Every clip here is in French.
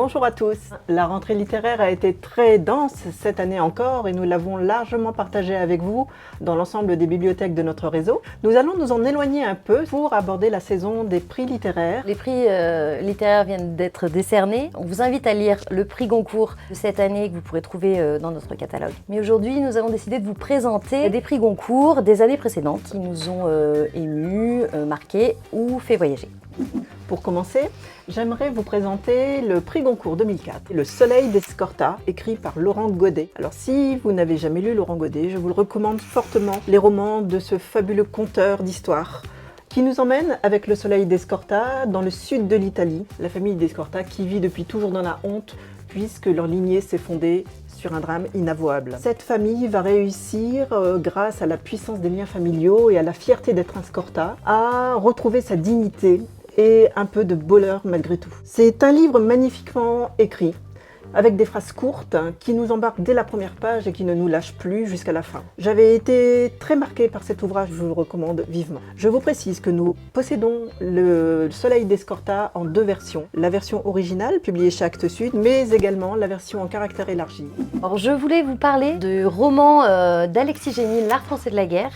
Bonjour à tous. La rentrée littéraire a été très dense cette année encore et nous l'avons largement partagée avec vous dans l'ensemble des bibliothèques de notre réseau. Nous allons nous en éloigner un peu pour aborder la saison des prix littéraires. Les prix littéraires viennent d'être décernés. On vous invite à lire le prix Goncourt de cette année que vous pourrez trouver dans notre catalogue. Mais aujourd'hui, nous avons décidé de vous présenter des prix Goncourt des années précédentes qui nous ont émus, marqués ou fait voyager. Pour commencer, j'aimerais vous présenter le prix Goncourt 2004, Le Soleil d'Escorta, écrit par Laurent Godet. Alors si vous n'avez jamais lu Laurent Godet, je vous le recommande fortement, les romans de ce fabuleux conteur d'histoire qui nous emmène avec le Soleil d'Escorta dans le sud de l'Italie, la famille d'Escorta qui vit depuis toujours dans la honte puisque leur lignée s'est fondée sur un drame inavouable. Cette famille va réussir, grâce à la puissance des liens familiaux et à la fierté d'être un Scorta, à retrouver sa dignité et un peu de bonheur malgré tout. C'est un livre magnifiquement écrit, avec des phrases courtes qui nous embarquent dès la première page et qui ne nous lâchent plus jusqu'à la fin. J'avais été très marquée par cet ouvrage, je vous le recommande vivement. Je vous précise que nous possédons le Soleil d'Escorta en deux versions. La version originale, publiée chez Actes Sud, mais également la version en caractère élargi. Alors, je voulais vous parler du roman d'Alexis Génie, L'Art français de la guerre,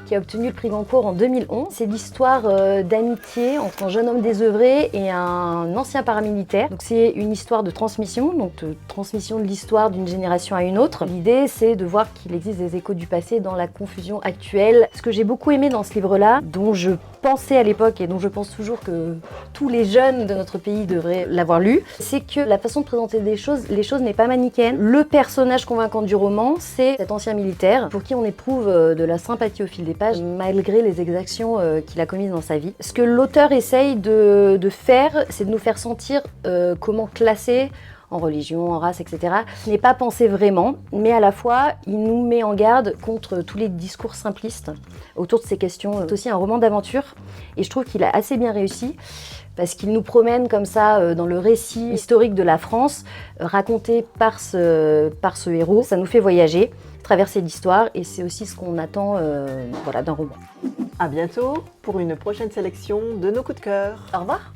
qui a obtenu le prix Goncourt en 2011. C'est l'histoire d'amitié entre un jeune homme désœuvré et un ancien paramilitaire. Donc c'est une histoire de transmission, donc de transmission de l'histoire d'une génération à une autre. L'idée, c'est de voir qu'il existe des échos du passé dans la confusion actuelle. Ce que j'ai beaucoup aimé dans ce livre-là, dont je pensais à l'époque et dont je pense toujours que tous les jeunes de notre pays devraient l'avoir lu, c'est que la façon de présenter les choses n'est pas manichéenne. Le personnage convaincant du roman, c'est cet ancien militaire pour qui on éprouve de la sympathie au fil des pages, malgré les exactions qu'il a commises dans sa vie. Ce que l'auteur essaye de faire, c'est de nous faire sentir comment classer en religion, en race, etc. Ce n'est pas pensé vraiment, mais à la fois, il nous met en garde contre tous les discours simplistes autour de ces questions. C'est aussi un roman d'aventure, et je trouve qu'il a assez bien réussi, parce qu'il nous promène comme ça dans le récit historique de la France, raconté par ce héros. Ça nous fait voyager, traverser l'histoire, et c'est aussi ce qu'on attend d'un roman. À bientôt pour une prochaine sélection de nos coups de cœur. Au revoir.